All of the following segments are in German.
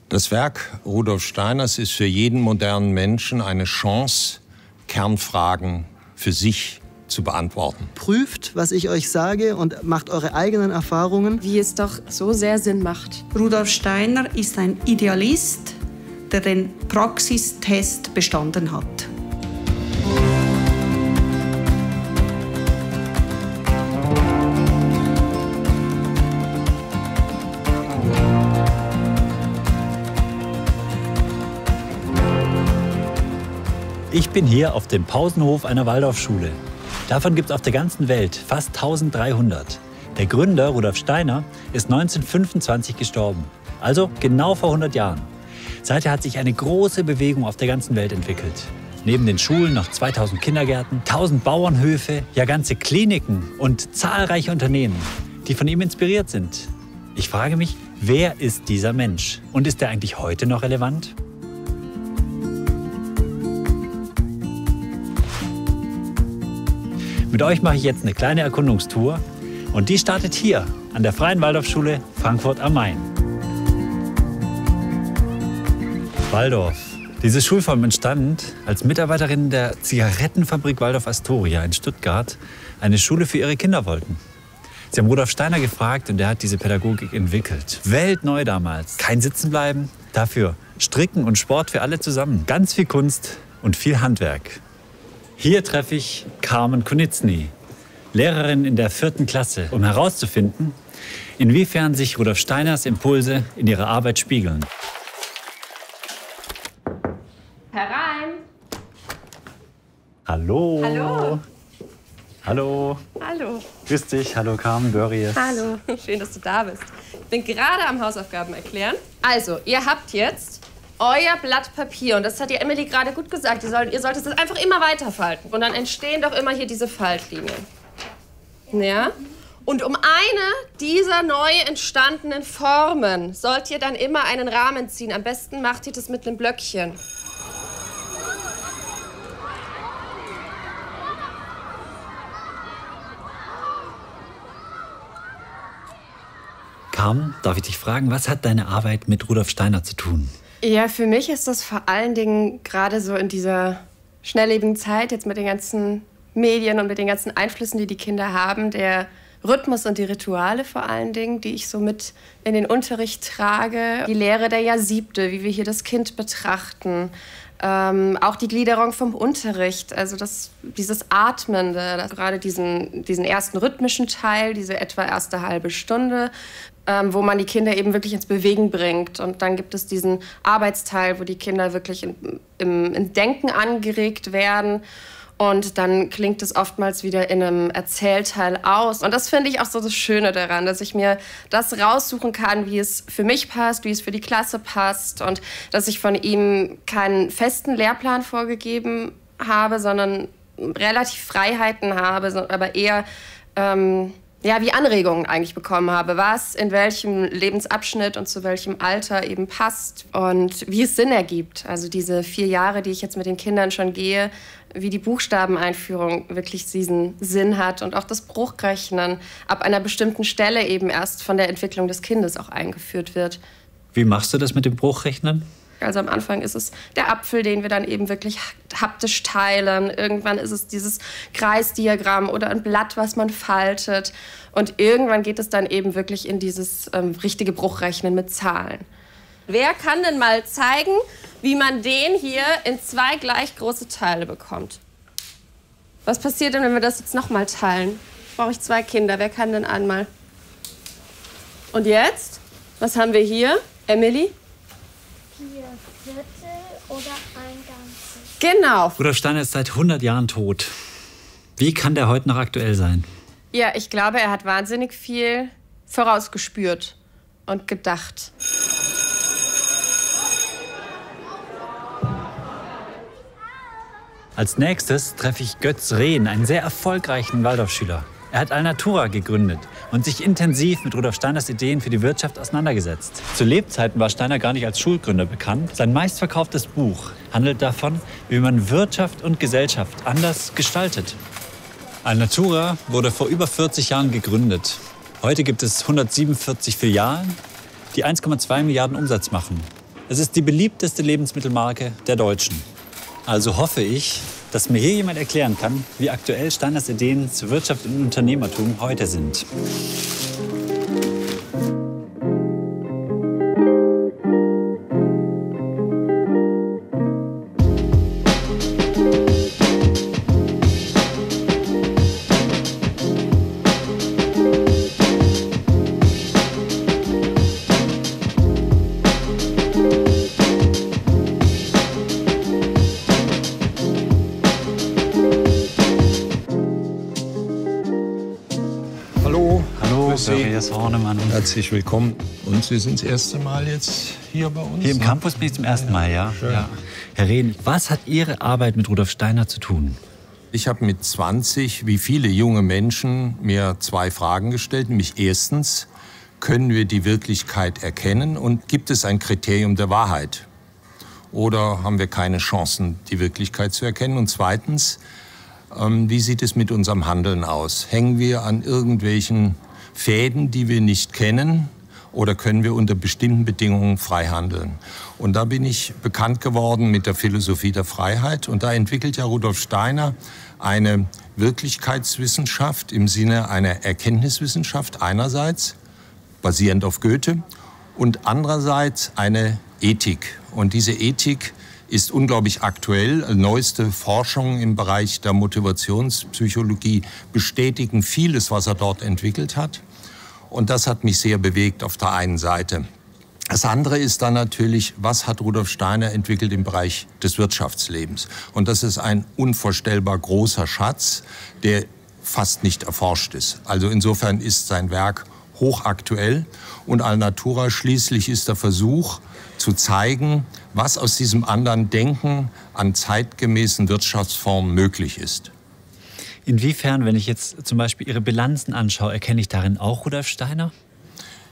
Das Werk Rudolf Steiners ist für jeden modernen Menschen eine Chance, Kernfragen für sich zu beantworten. Prüft, was ich euch sage und macht eure eigenen Erfahrungen. Wie es doch so sehr Sinn macht. Rudolf Steiner ist ein Idealist, der den Praxistest bestanden hat. Ich bin hier auf dem Pausenhof einer Waldorfschule. Davon gibt es auf der ganzen Welt fast 1300. Der Gründer, Rudolf Steiner, ist 1925 gestorben. Also genau vor 100 Jahren. Seither hat sich eine große Bewegung auf der ganzen Welt entwickelt. Neben den Schulen noch 2000 Kindergärten, 1000 Bauernhöfe, ja ganze Kliniken und zahlreiche Unternehmen, die von ihm inspiriert sind. Ich frage mich, wer ist dieser Mensch? Und ist er eigentlich heute noch relevant? Mit euch mache ich jetzt eine kleine Erkundungstour und die startet hier an der Freien Waldorfschule Frankfurt am Main. Waldorf. Diese Schulform entstand, als Mitarbeiterinnen der Zigarettenfabrik Waldorf Astoria in Stuttgart eine Schule für ihre Kinder wollten. Sie haben Rudolf Steiner gefragt und er hat diese Pädagogik entwickelt. Weltneu damals. Kein Sitzenbleiben, dafür Stricken und Sport für alle zusammen. Ganz viel Kunst und viel Handwerk. Hier treffe ich Carmen Konieczny, Lehrerin in der 4. Klasse, um herauszufinden, inwiefern sich Rudolf Steiners Impulse in ihrer Arbeit spiegeln. Herein! Hallo! Hallo! Hallo! Hallo! Grüß dich, hallo Carmen Börries. Hallo, schön, dass du da bist. Ich bin gerade am Hausaufgaben erklären. Also, ihr habt jetzt euer Blatt Papier, und das hat ja Emily gerade gut gesagt, ihr solltet es einfach immer weiterfalten. Und dann entstehen doch immer hier diese Faltlinien. Ja? Und um eine dieser neu entstandenen Formen sollt ihr dann immer einen Rahmen ziehen. Am besten macht ihr das mit einem Blöckchen. Carmen, darf ich dich fragen, was hat deine Arbeit mit Rudolf Steiner zu tun? Ja, für mich ist das vor allen Dingen gerade so in dieser schnelllebigen Zeit, jetzt mit den ganzen Medien und mit den ganzen Einflüssen, die die Kinder haben, der Rhythmus und die Rituale vor allen Dingen, die ich so mit in den Unterricht trage. Die Lehre der Jahrsiebte, wie wir hier das Kind betrachten. Auch die Gliederung vom Unterricht, also dieses Atmende, gerade diesen ersten rhythmischen Teil, diese etwa erste halbe Stunde, wo man die Kinder eben wirklich ins Bewegen bringt. Und dann gibt es diesen Arbeitsteil, wo die Kinder wirklich im Denken angeregt werden. Und dann klingt es oftmals wieder in einem Erzählteil aus. Und das finde ich auch so das Schöne daran, dass ich mir das raussuchen kann, wie es für mich passt, wie es für die Klasse passt. Und dass ich von ihm keinen festen Lehrplan vorgegeben habe, sondern relativ Freiheiten habe, aber eher wie Anregungen eigentlich bekommen habe, was in welchem Lebensabschnitt und zu welchem Alter eben passt und wie es Sinn ergibt. Also diese 4 Jahre, die ich jetzt mit den Kindern schon gehe, wie die Buchstabeneinführung wirklich diesen Sinn hat und auch das Bruchrechnen ab einer bestimmten Stelle eben erst von der Entwicklung des Kindes auch eingeführt wird. Wie machst du das mit dem Bruchrechnen? Also am Anfang ist es der Apfel, den wir dann eben wirklich haptisch teilen. Irgendwann ist es dieses Kreisdiagramm oder ein Blatt, was man faltet. Und irgendwann geht es dann eben wirklich in dieses richtige Bruchrechnen mit Zahlen. Wer kann denn mal zeigen, wie man den hier in 2 gleich große Teile bekommt? Was passiert denn, wenn wir das jetzt noch mal teilen? Brauche ich 2 Kinder. Wer kann denn einmal? Und jetzt? Was haben wir hier? Emily? 4 Viertel oder ein Ganzes. Genau. Rudolf Steiner ist seit 100 Jahren tot. Wie kann der heute noch aktuell sein? Ja, ich glaube, er hat wahnsinnig viel vorausgespürt und gedacht. Als nächstes treffe ich Götz Rehn, einen sehr erfolgreichen Waldorfschüler. Er hat Alnatura gegründet und sich intensiv mit Rudolf Steiners Ideen für die Wirtschaft auseinandergesetzt. Zu Lebzeiten war Steiner gar nicht als Schulgründer bekannt. Sein meistverkauftes Buch handelt davon, wie man Wirtschaft und Gesellschaft anders gestaltet. Alnatura wurde vor über 40 Jahren gegründet. Heute gibt es 147 Filialen, die 1,2 Milliarden Umsatz machen. Es ist die beliebteste Lebensmittelmarke der Deutschen. Also hoffe ich, dass mir hier jemand erklären kann, wie aktuell Steiners Ideen zu Wirtschaft und Unternehmertum heute sind. Herzlich willkommen. Und Sie sind das erste Mal jetzt hier bei uns? Hier im Campus bin ich zum ersten Mal, ja. Herr Rehn, was hat Ihre Arbeit mit Rudolf Steiner zu tun? Ich habe mit 20, wie viele junge Menschen, mir 2 Fragen gestellt. Nämlich erstens, können wir die Wirklichkeit erkennen und gibt es ein Kriterium der Wahrheit? Oder haben wir keine Chancen, die Wirklichkeit zu erkennen? Und zweitens, wie sieht es mit unserem Handeln aus? Hängen wir an irgendwelchen Fäden, die wir nicht kennen, oder können wir unter bestimmten Bedingungen frei handeln? Und da bin ich bekannt geworden mit der Philosophie der Freiheit. Und da entwickelt ja Rudolf Steiner eine Wirklichkeitswissenschaft im Sinne einer Erkenntniswissenschaft einerseits, basierend auf Goethe, und andererseits eine Ethik. Und diese Ethik ist unglaublich aktuell. Neueste Forschungen im Bereich der Motivationspsychologie bestätigen vieles, was er dort entwickelt hat. Und das hat mich sehr bewegt auf der einen Seite. Das andere ist dann natürlich, was hat Rudolf Steiner entwickelt im Bereich des Wirtschaftslebens? Und das ist ein unvorstellbar großer Schatz, der fast nicht erforscht ist. Also insofern ist sein Werk hochaktuell. Und Alnatura schließlich ist der Versuch zu zeigen, was aus diesem anderen Denken an zeitgemäßen Wirtschaftsformen möglich ist. Inwiefern, wenn ich jetzt zum Beispiel Ihre Bilanzen anschaue, erkenne ich darin auch Rudolf Steiner?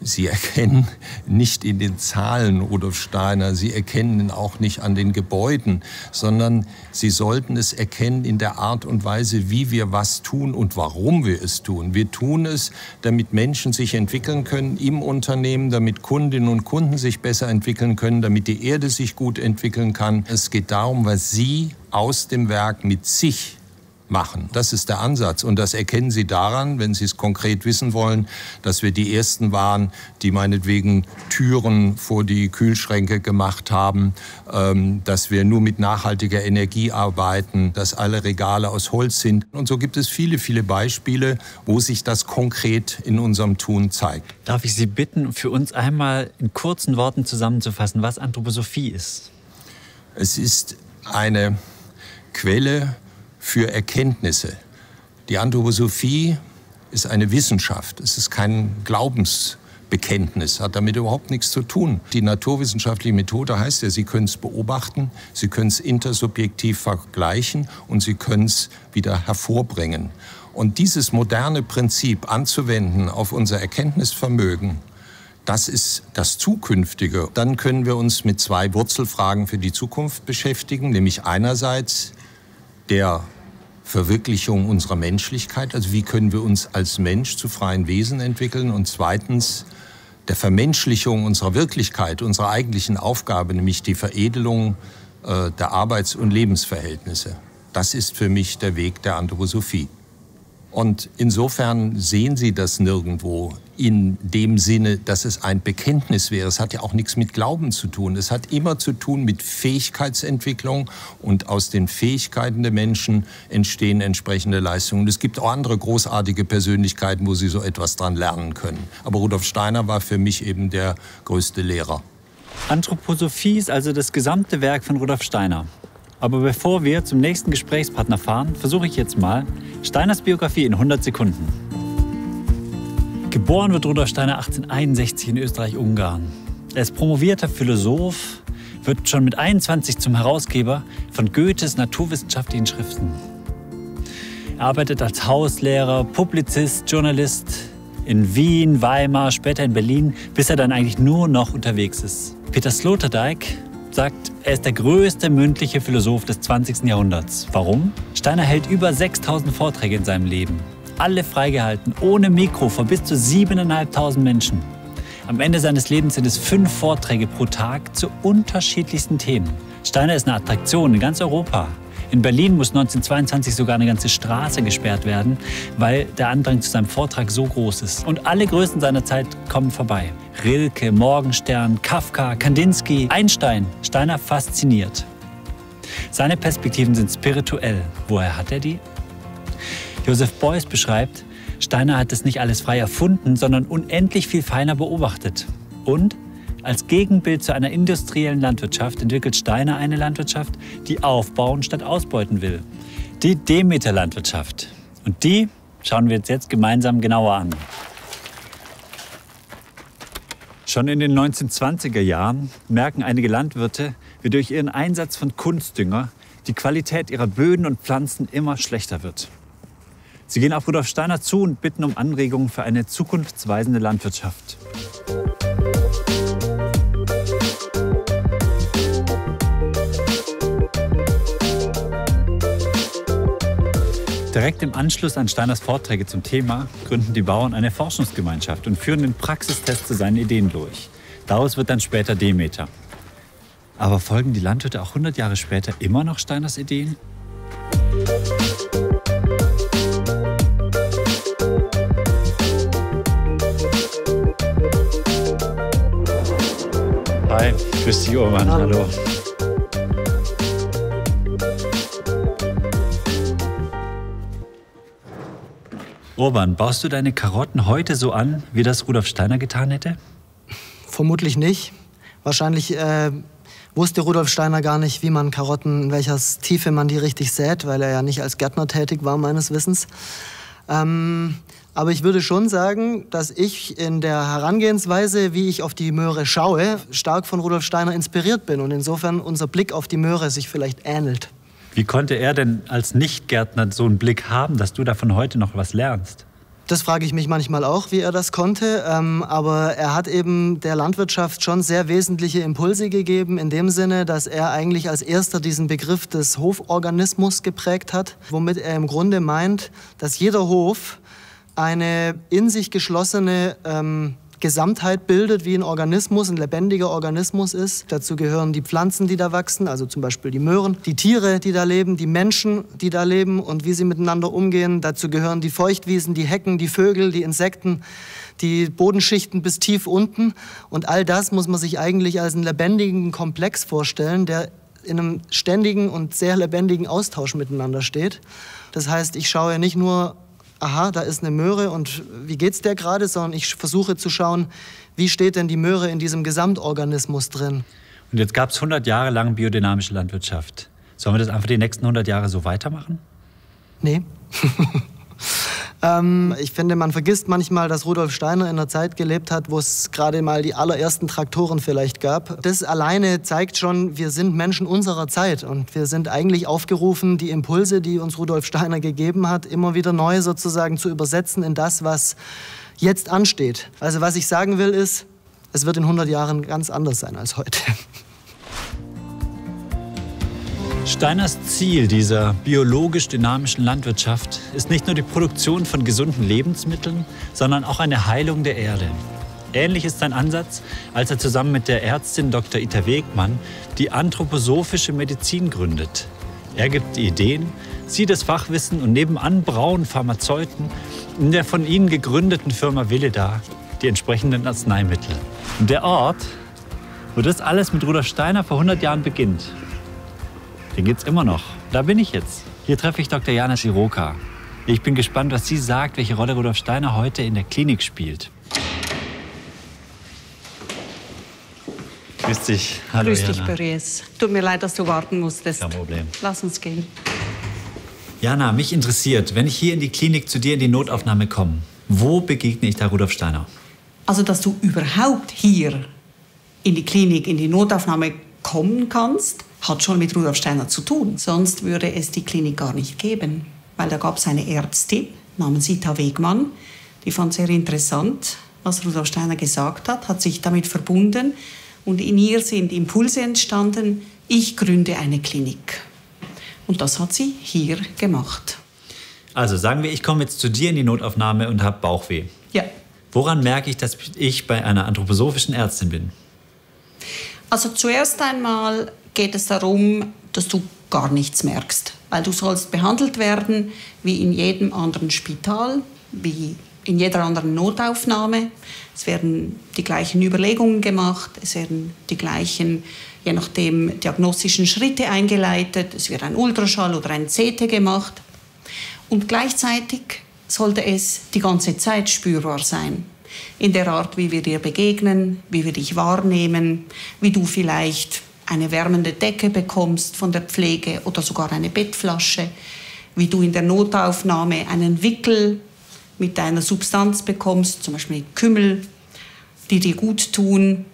Sie erkennen nicht in den Zahlen Rudolf Steiner, Sie erkennen ihn auch nicht an den Gebäuden, sondern Sie sollten es erkennen in der Art und Weise, wie wir was tun und warum wir es tun. Wir tun es, damit Menschen sich entwickeln können im Unternehmen, damit Kundinnen und Kunden sich besser entwickeln können, damit die Erde sich gut entwickeln kann. Es geht darum, was Sie aus dem Werk mit sich machen. Das ist der Ansatz. Und das erkennen Sie daran, wenn Sie es konkret wissen wollen, dass wir die Ersten waren, die meinetwegen Türen vor die Kühlschränke gemacht haben, dass wir nur mit nachhaltiger Energie arbeiten, dass alle Regale aus Holz sind. Und so gibt es viele, viele Beispiele, wo sich das konkret in unserem Tun zeigt. Darf ich Sie bitten, für uns einmal in kurzen Worten zusammenzufassen, was Anthroposophie ist? Es ist eine Quelle für Erkenntnisse. Die Anthroposophie ist eine Wissenschaft. Es ist kein Glaubensbekenntnis, hat damit überhaupt nichts zu tun. Die naturwissenschaftliche Methode heißt ja, Sie können es beobachten, Sie können es intersubjektiv vergleichen und Sie können es wieder hervorbringen. Und dieses moderne Prinzip anzuwenden auf unser Erkenntnisvermögen, das ist das Zukünftige. Dann können wir uns mit 2 Wurzelfragen für die Zukunft beschäftigen, nämlich einerseits der Verwirklichung unserer Menschlichkeit, also wie können wir uns als Mensch zu freien Wesen entwickeln, und zweitens der Vermenschlichung unserer Wirklichkeit, unserer eigentlichen Aufgabe, nämlich die Veredelung der Arbeits- und Lebensverhältnisse. Das ist für mich der Weg der Anthroposophie. Und insofern sehen Sie das nirgendwo in dem Sinne, dass es ein Bekenntnis wäre. Es hat ja auch nichts mit Glauben zu tun. Es hat immer zu tun mit Fähigkeitsentwicklung, und aus den Fähigkeiten der Menschen entstehen entsprechende Leistungen. Und es gibt auch andere großartige Persönlichkeiten, wo Sie so etwas dran lernen können. Aber Rudolf Steiner war für mich eben der größte Lehrer. Anthroposophie ist also das gesamte Werk von Rudolf Steiner. Aber bevor wir zum nächsten Gesprächspartner fahren, versuche ich jetzt mal Steiners Biografie in 100 Sekunden. Geboren wird Rudolf Steiner 1861 in Österreich-Ungarn. Er ist promovierter Philosoph, wird schon mit 21 zum Herausgeber von Goethes naturwissenschaftlichen Schriften. Er arbeitet als Hauslehrer, Publizist, Journalist in Wien, Weimar, später in Berlin, bis er dann eigentlich nur noch unterwegs ist. Peter Sloterdijk sagt, er ist der größte mündliche Philosoph des 20. Jahrhunderts. Warum? Steiner hält über 6000 Vorträge in seinem Leben. Alle freigehalten, ohne Mikro, vor bis zu 7.500 Menschen. Am Ende seines Lebens sind es 5 Vorträge pro Tag zu unterschiedlichsten Themen. Steiner ist eine Attraktion in ganz Europa. In Berlin muss 1922 sogar eine ganze Straße gesperrt werden, weil der Andrang zu seinem Vortrag so groß ist. Und alle Größen seiner Zeit kommen vorbei. Rilke, Morgenstern, Kafka, Kandinsky, Einstein. Steiner fasziniert. Seine Perspektiven sind spirituell. Woher hat er die? Joseph Beuys beschreibt, Steiner hat es nicht alles frei erfunden, sondern unendlich viel feiner beobachtet. Und als Gegenbild zu einer industriellen Landwirtschaft entwickelt Steiner eine Landwirtschaft, die aufbauen statt ausbeuten will. Die Demeter-Landwirtschaft. Und die schauen wir uns jetzt gemeinsam genauer an. Schon in den 1920er Jahren merken einige Landwirte, wie durch ihren Einsatz von Kunstdünger die Qualität ihrer Böden und Pflanzen immer schlechter wird. Sie gehen auf Rudolf Steiner zu und bitten um Anregungen für eine zukunftsweisende Landwirtschaft. Direkt im Anschluss an Steiners Vorträge zum Thema gründen die Bauern eine Forschungsgemeinschaft und führen den Praxistest zu seinen Ideen durch. Daraus wird dann später Demeter. Aber folgen die Landwirte auch 100 Jahre später immer noch Steiners Ideen? Hi, grüß dich, Urban. Hallo. Urban, baust du deine Karotten heute so an, wie das Rudolf Steiner getan hätte? Vermutlich nicht. Wahrscheinlich wusste Rudolf Steiner gar nicht, wie man Karotten, in welcher Tiefe man die richtig sät, weil er ja nicht als Gärtner tätig war, meines Wissens. Aber ich würde schon sagen, dass ich in der Herangehensweise, wie ich auf die Möhre schaue, stark von Rudolf Steiner inspiriert bin und insofern unser Blick auf die Möhre sich vielleicht ähnelt. Wie konnte er denn als Nicht-Gärtner so einen Blick haben, dass du davon heute noch was lernst? Das frage ich mich manchmal auch, wie er das konnte. Aber er hat eben der Landwirtschaft schon sehr wesentliche Impulse gegeben, in dem Sinne, dass er eigentlich als erster diesen Begriff des Hoforganismus geprägt hat, womit er im Grunde meint, dass jeder Hof eine in sich geschlossene Gesamtheit bildet, wie ein Organismus, ein lebendiger Organismus ist. Dazu gehören die Pflanzen, die da wachsen, also zum Beispiel die Möhren, die Tiere, die da leben, die Menschen, die da leben und wie sie miteinander umgehen. Dazu gehören die Feuchtwiesen, die Hecken, die Vögel, die Insekten, die Bodenschichten bis tief unten. Und all das muss man sich eigentlich als einen lebendigen Komplex vorstellen, der in einem ständigen und sehr lebendigen Austausch miteinander steht. Das heißt, ich schaue nicht nur, aha, da ist eine Möhre und wie geht's der gerade, sondern ich versuche zu schauen, wie steht denn die Möhre in diesem Gesamtorganismus drin. Und jetzt gab es 100 Jahre lang biodynamische Landwirtschaft. Sollen wir das einfach die nächsten 100 Jahre so weitermachen? Nee. Ich finde, man vergisst manchmal, dass Rudolf Steiner in einer Zeit gelebt hat, wo es gerade mal die allerersten Traktoren vielleicht gab. Das alleine zeigt schon, wir sind Menschen unserer Zeit und wir sind eigentlich aufgerufen, die Impulse, die uns Rudolf Steiner gegeben hat, immer wieder neu sozusagen zu übersetzen in das, was jetzt ansteht. Also was ich sagen will ist, es wird in 100 Jahren ganz anders sein als heute. Steiners Ziel dieser biologisch-dynamischen Landwirtschaft ist nicht nur die Produktion von gesunden Lebensmitteln, sondern auch eine Heilung der Erde. Ähnlich ist sein Ansatz, als er zusammen mit der Ärztin Dr. Ita Wegmann die anthroposophische Medizin gründet. Er gibt die Ideen, sie das Fachwissen und nebenan brauen Pharmazeuten in der von ihnen gegründeten Firma Willeda die entsprechenden Arzneimittel. Und der Ort, wo das alles mit Rudolf Steiner vor 100 Jahren beginnt, den gibt's immer noch. Da bin ich jetzt. Hier treffe ich Dr. Jana Siroka. Ich bin gespannt, was sie sagt, welche Rolle Rudolf Steiner heute in der Klinik spielt. Grüß dich. Hallo, Grüß Jana. dich, Boris. Tut mir leid, dass du warten musstest. Kein Problem. Lass uns gehen. Jana, mich interessiert, wenn ich hier in die Klinik zu dir in die Notaufnahme komme, wo begegne ich da Rudolf Steiner? Also, dass du überhaupt hier in die Klinik, in die Notaufnahme kommen kannst, hat schon mit Rudolf Steiner zu tun. Sonst würde es die Klinik gar nicht geben. Weil da gab es eine Ärztin namens Ita Wegmann. Die fand sehr interessant, was Rudolf Steiner gesagt hat sich damit verbunden. Und in ihr sind Impulse entstanden, ich gründe eine Klinik. Und das hat sie hier gemacht. Also sagen wir, ich komme jetzt zu dir in die Notaufnahme und habe Bauchweh. Ja. Woran merke ich, dass ich bei einer anthroposophischen Ärztin bin? Also zuerst einmal geht es darum, dass du gar nichts merkst. Weil du sollst behandelt werden wie in jedem anderen Spital, wie in jeder anderen Notaufnahme. Es werden die gleichen Überlegungen gemacht, es werden die gleichen, je nachdem, diagnostischen Schritte eingeleitet. Es wird ein Ultraschall oder ein CT gemacht. Und gleichzeitig sollte es die ganze Zeit spürbar sein. In der Art, wie wir dir begegnen, wie wir dich wahrnehmen, wie du vielleicht eine wärmende Decke bekommst von der Pflege oder sogar eine Bettflasche, wie du in der Notaufnahme einen Wickel mit einer Substanz bekommst, zum Beispiel mit Kümmel, die dir gut tun.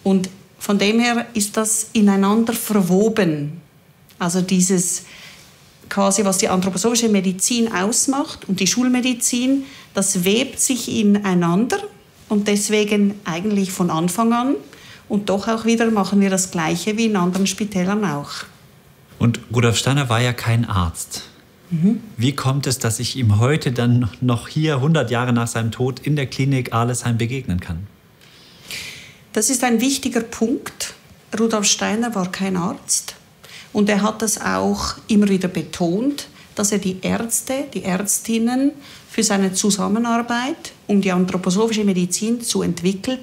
Und von dem her ist das ineinander verwoben. Also dieses quasi, was die anthroposophische Medizin ausmacht und die Schulmedizin, das webt sich ineinander und deswegen eigentlich von Anfang an. Und doch auch wieder machen wir das Gleiche wie in anderen Spitälern auch. Und Rudolf Steiner war ja kein Arzt. Wie kommt es, dass ich ihm heute dann noch hier, 100 Jahre nach seinem Tod, in der Klinik Arlesheim begegnen kann? Das ist ein wichtiger Punkt. Rudolf Steiner war kein Arzt. Und er hat das auch immer wieder betont, dass er die Ärzte, die Ärztinnen für seine Zusammenarbeit, um die anthroposophische Medizin zu entwickeln,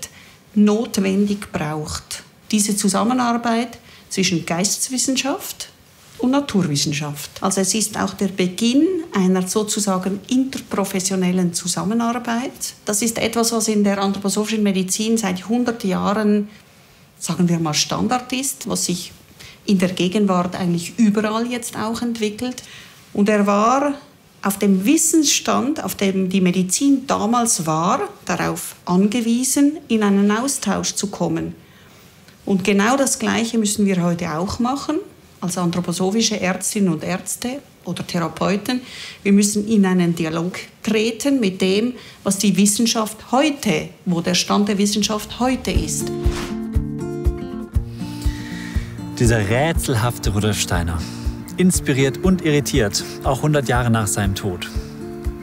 notwendig braucht. Diese Zusammenarbeit zwischen Geisteswissenschaft und Naturwissenschaft. Also es ist auch der Beginn einer sozusagen interprofessionellen Zusammenarbeit. Das ist etwas, was in der anthroposophischen Medizin seit 100 Jahren, sagen wir mal, Standard ist, was sich in der Gegenwart eigentlich überall jetzt auch entwickelt. Und er war auf dem Wissensstand, auf dem die Medizin damals war, darauf angewiesen, in einen Austausch zu kommen. Und genau das Gleiche müssen wir heute auch machen, als anthroposophische Ärztinnen und Ärzte oder Therapeuten. Wir müssen in einen Dialog treten mit dem, was die Wissenschaft heute, wo der Stand der Wissenschaft heute ist. Dieser rätselhafte Rudolf Steiner. Inspiriert und irritiert, auch 100 Jahre nach seinem Tod.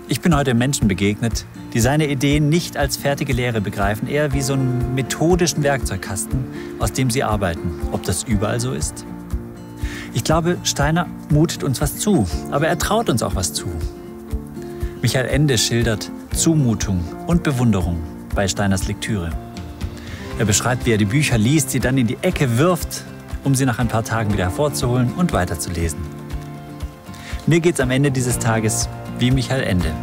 Ich bin heute Menschen begegnet, die seine Ideen nicht als fertige Lehre begreifen, eher wie so einen methodischen Werkzeugkasten, aus dem sie arbeiten. Ob das überall so ist? Ich glaube, Steiner mutet uns was zu, aber er traut uns auch was zu. Michael Ende schildert Zumutung und Bewunderung bei Steiners Lektüre. Er beschreibt, wie er die Bücher liest, sie dann in die Ecke wirft, um sie nach ein paar Tagen wieder hervorzuholen und weiterzulesen. Mir geht's am Ende dieses Tages wie Michael Ende.